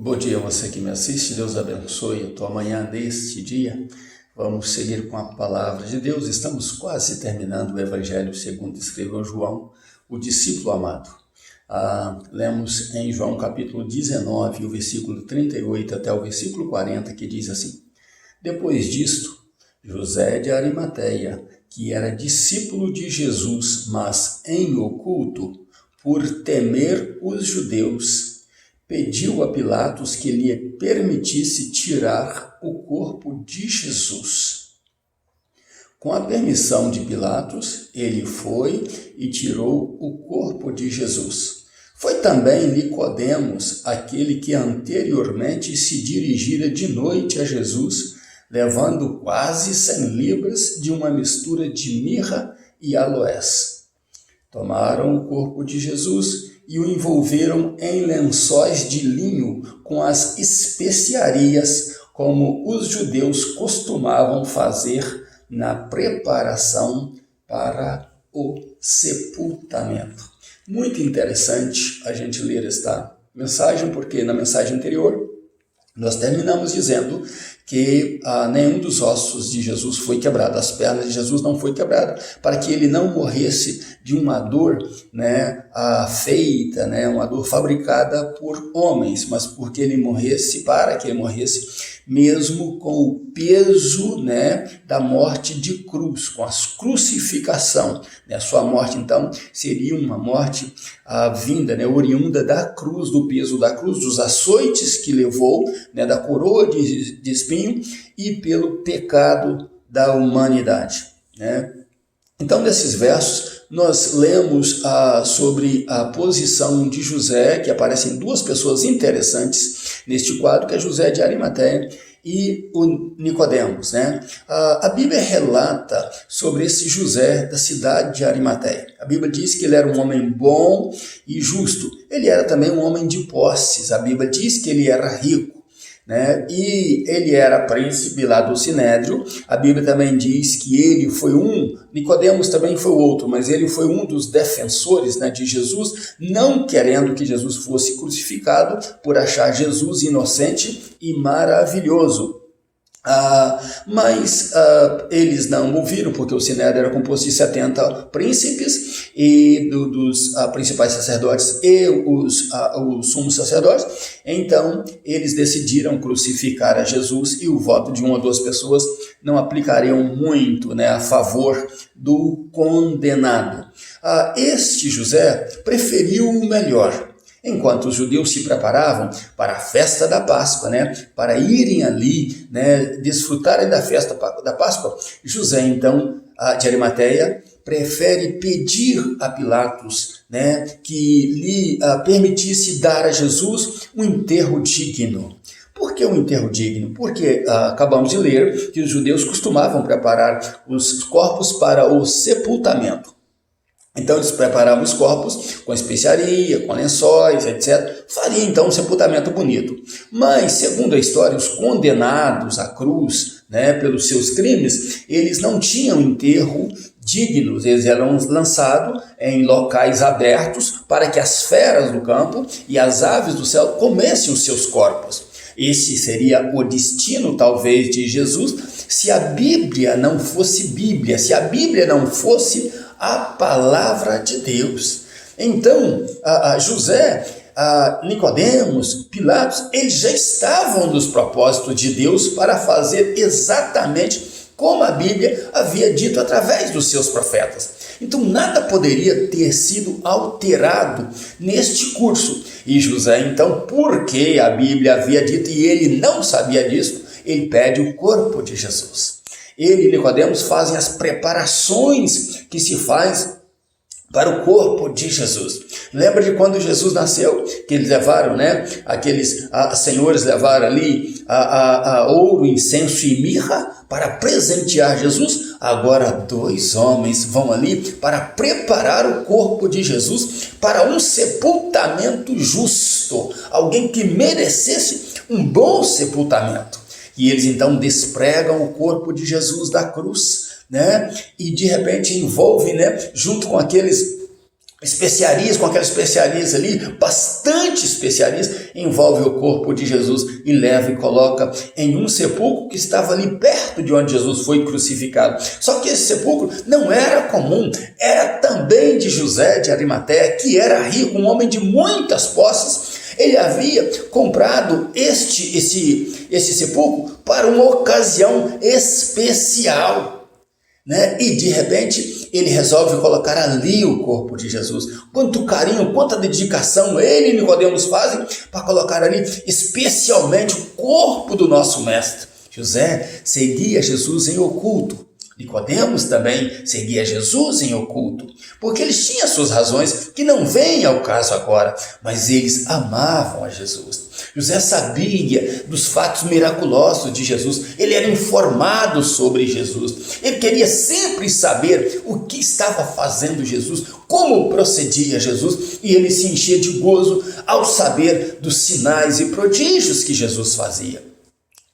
Bom dia você que me assiste, Deus abençoe a tua manhã deste dia. Vamos seguir com a palavra de Deus. Estamos quase terminando o Evangelho segundo escreveu João, o discípulo amado. Lemos em João capítulo 19, o versículo 38 até o versículo 40, que diz assim: Depois disto, José de Arimateia, que era discípulo de Jesus, mas em oculto, por temer os judeus, pediu a Pilatos que lhe permitisse tirar o corpo de Jesus. Com a permissão de Pilatos, ele foi e tirou o corpo de Jesus. Foi também Nicodemos, aquele que anteriormente se dirigira de noite a Jesus, levando quase 100 libras de uma mistura de mirra e aloés. Tomaram o corpo de Jesus e o envolveram em lençóis de linho com as especiarias, como os judeus costumavam fazer na preparação para o sepultamento. Muito interessante a gente ler esta mensagem, porque na mensagem anterior nós terminamos dizendo que nenhum dos ossos de Jesus foi quebrado, as pernas de Jesus não foi quebrada, para que ele não morresse de uma dor feita, uma dor fabricada por homens, mas para que ele morresse mesmo com o peso da morte de cruz, com a crucificação. A sua morte, então, seria uma morte vinda, oriunda da cruz, do peso da cruz, dos açoites que levou, da coroa de espinho e pelo pecado da humanidade. Então, nesses versos, nós lemos sobre a posição de José, que aparecem duas pessoas interessantes neste quadro, que é José de Arimateia e o Nicodemos. A Bíblia relata sobre esse José da cidade de Arimateia. A Bíblia diz que ele era um homem bom e justo. Ele era também um homem de posses. A Bíblia diz que ele era rico. E ele era príncipe lá do Sinédrio. A Bíblia também diz que ele foi Nicodemos também foi outro, mas ele foi um dos defensores de Jesus, não querendo que Jesus fosse crucificado, por achar Jesus inocente e maravilhoso. Mas eles não ouviram, porque o Sinédrio era composto de 70 príncipes e dos principais sacerdotes e os sumos sacerdotes. Então eles decidiram crucificar a Jesus, e o voto de uma ou duas pessoas não aplicariam muito a favor do condenado. Este José preferiu o melhor. Enquanto os judeus se preparavam para a festa da Páscoa, para irem ali, desfrutarem da festa da Páscoa, José, então, de Arimateia, prefere pedir a Pilatos que lhe permitisse dar a Jesus um enterro digno. Por que um enterro digno? Porque acabamos de ler que os judeus costumavam preparar os corpos para o sepultamento. Então eles preparavam os corpos com especiaria, com lençóis, etc. Faria então um sepultamento bonito. Mas, segundo a história, os condenados à cruz, pelos seus crimes, eles não tinham enterro dignos. Eles eram lançados em locais abertos para que as feras do campo e as aves do céu comessem os seus corpos. Esse seria o destino, talvez, de Jesus, se a Bíblia não fosse Bíblia, se a Bíblia não fosse a palavra de Deus. Então, José, Nicodemos, Pilatos, eles já estavam nos propósitos de Deus para fazer exatamente como a Bíblia havia dito através dos seus profetas. Então, nada poderia ter sido alterado neste curso. E José, então, porque a Bíblia havia dito e ele não sabia disso, ele pede o corpo de Jesus. Ele e Nicodemos fazem as preparações que se faz para o corpo de Jesus. Lembra de quando Jesus nasceu, que eles levaram, aqueles senhores levaram ali ouro, incenso e mirra para presentear Jesus? Agora 2 homens vão ali para preparar o corpo de Jesus para um sepultamento justo, alguém que merecesse um bom sepultamento. E eles então despregam o corpo de Jesus da cruz, e de repente envolvem, junto com aqueles especiarias, com aquelas especiarias ali, bastante especiarias, envolve o corpo de Jesus e leva e coloca em um sepulcro que estava ali perto de onde Jesus foi crucificado. Só que esse sepulcro não era comum, era também de José de Arimateia, que era rico, um homem de muitas posses. Ele havia comprado esse sepulcro para uma ocasião especial, né? E de repente ele resolve colocar ali o corpo de Jesus. Quanto carinho, quanta dedicação ele e Nicodemos fazem para colocar ali especialmente o corpo do nosso mestre. José seguia Jesus em oculto. Nicodemos também seguia Jesus em oculto, porque eles tinham suas razões que não vêm ao caso agora, mas eles amavam a Jesus. José sabia dos fatos miraculosos de Jesus, ele era informado sobre Jesus, ele queria sempre saber o que estava fazendo Jesus, como procedia Jesus, e ele se enchia de gozo ao saber dos sinais e prodígios que Jesus fazia.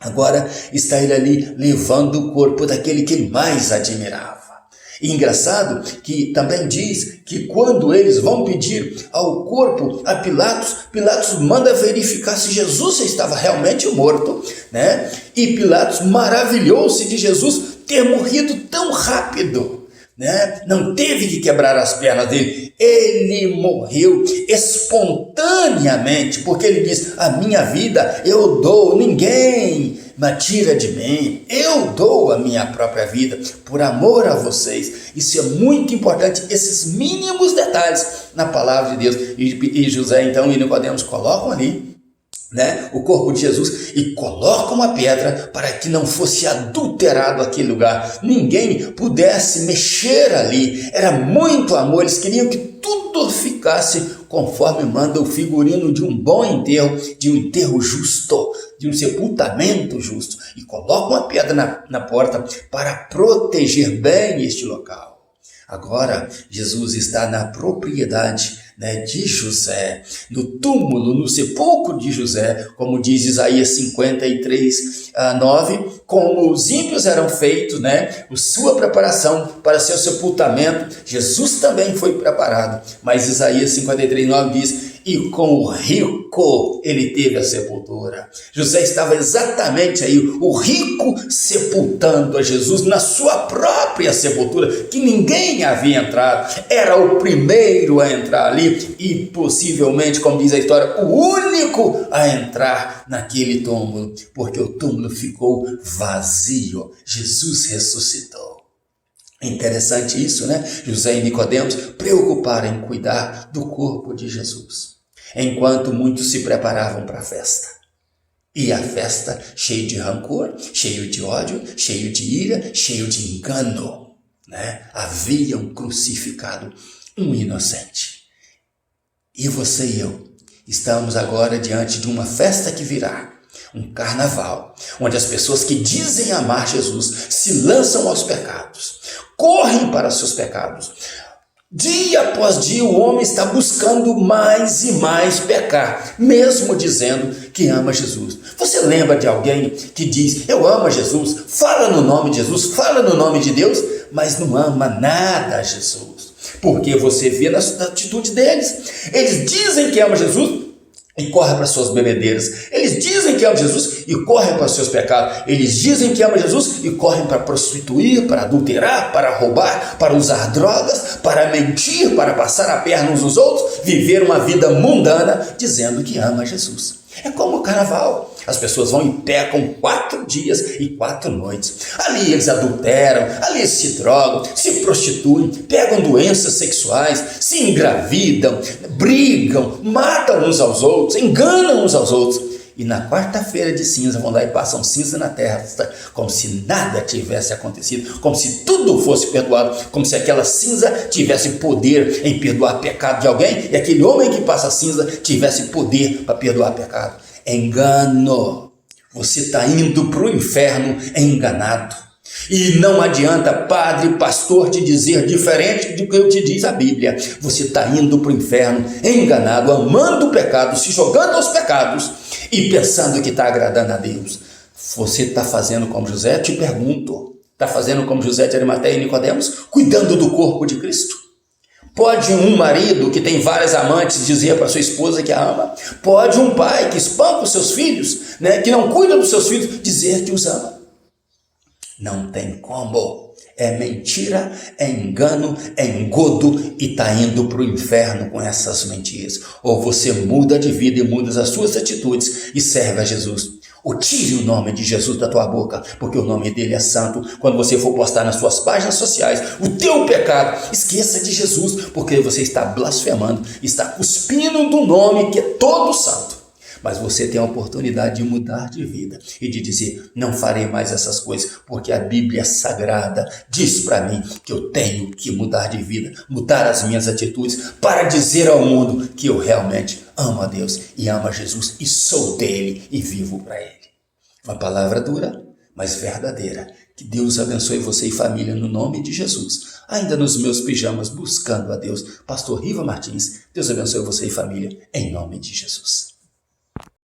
Agora está ele ali levando o corpo daquele que ele mais admirava. E engraçado que também diz que quando eles vão pedir ao corpo a Pilatos, Pilatos manda verificar se Jesus estava realmente morto, né? E Pilatos maravilhou-se de Jesus ter morrido tão rápido, né? Não teve que quebrar as pernas dele, ele morreu espontaneamente, porque ele diz: a minha vida eu dou, ninguém me tira de mim, eu dou a minha própria vida por amor a vocês. Isso é muito importante, esses mínimos detalhes na palavra de Deus. E José então e Nicodemos colocam ali, né, o corpo de Jesus e colocam uma pedra para que não fosse adulterado aquele lugar, ninguém pudesse mexer ali. Era muito amor, eles queriam que tudo ficasse conforme manda o figurino de um bom enterro, de um enterro justo, de um sepultamento justo, e colocam uma pedra na porta para proteger bem este local. Agora Jesus está na propriedade, né, de José, no túmulo, no sepulcro de José, como diz Isaías 53, 9, como os ímpios eram feitos, né, sua preparação para seu sepultamento, Jesus também foi preparado, mas Isaías 53, 9 diz: e com o rico ele teve a sepultura. José estava exatamente aí, o rico sepultando a Jesus na sua própria sepultura, que ninguém havia entrado, era o primeiro a entrar ali e possivelmente, como diz a história, o único a entrar naquele túmulo, porque o túmulo ficou vazio, Jesus ressuscitou. É interessante isso, né? José e Nicodemos preocuparam em cuidar do corpo de Jesus, enquanto muitos se preparavam para a festa. E a festa cheia de rancor, cheio de ódio, cheio de ira, cheio de engano, né? Haviam crucificado um inocente. E você e eu estamos agora diante de uma festa que virá, um carnaval, onde as pessoas que dizem amar Jesus se lançam aos pecados, correm para seus pecados. Dia após dia o homem está buscando mais e mais pecar, mesmo dizendo que ama Jesus. Você lembra de alguém que diz: eu amo a Jesus, fala no nome de Jesus, fala no nome de Deus, mas não ama nada a Jesus? Porque você vê na atitude deles. Eles dizem que amam Jesus e correm para suas bebedeiras. Eles dizem que amam Jesus e correm para seus pecados. Eles dizem que amam Jesus e correm para prostituir, para adulterar, para roubar, para usar drogas, para mentir, para passar a perna uns nos outros, viver uma vida mundana, dizendo que ama Jesus. É como o carnaval. As pessoas vão e pecam 4 dias e 4 noites. Ali eles adulteram, ali eles se drogam, se prostituem, pegam doenças sexuais, se engravidam, brigam, matam uns aos outros, enganam uns aos outros. E na quarta-feira de cinza vão lá e passam cinza na terra, como se nada tivesse acontecido, como se tudo fosse perdoado, como se aquela cinza tivesse poder em perdoar pecado de alguém, e aquele homem que passa cinza tivesse poder para perdoar pecado. Engano. Você está indo para o inferno enganado. E não adianta padre, pastor te dizer diferente do que te diz a Bíblia. Você está indo para o inferno enganado, amando o pecado, se jogando aos pecados e pensando que está agradando a Deus. Você está fazendo como José? Te pergunto. Está fazendo como José de Arimateia e Nicodemos? Cuidando do corpo de Cristo? Pode um marido que tem várias amantes dizer para sua esposa que a ama? Pode um pai que espanca os seus filhos, né, que não cuida dos seus filhos, dizer que os ama? Não tem como. É mentira, é engano, é engodo e está indo para o inferno com essas mentiras. Ou você muda de vida e muda as suas atitudes e serve a Jesus. Ou tire o nome de Jesus da tua boca, porque o nome dele é santo. Quando você for postar nas suas páginas sociais o teu pecado, esqueça de Jesus, porque você está blasfemando, está cuspindo do nome que é todo santo. Mas você tem a oportunidade de mudar de vida e de dizer, não farei mais essas coisas, porque a Bíblia Sagrada diz para mim que eu tenho que mudar de vida, mudar as minhas atitudes para dizer ao mundo que eu realmente amo a Deus e amo a Jesus e sou dele e vivo para ele. Uma palavra dura, mas verdadeira. Que Deus abençoe você e família no nome de Jesus. Ainda nos meus pijamas buscando a Deus. Pastor Riva Martins, Deus abençoe você e família em nome de Jesus.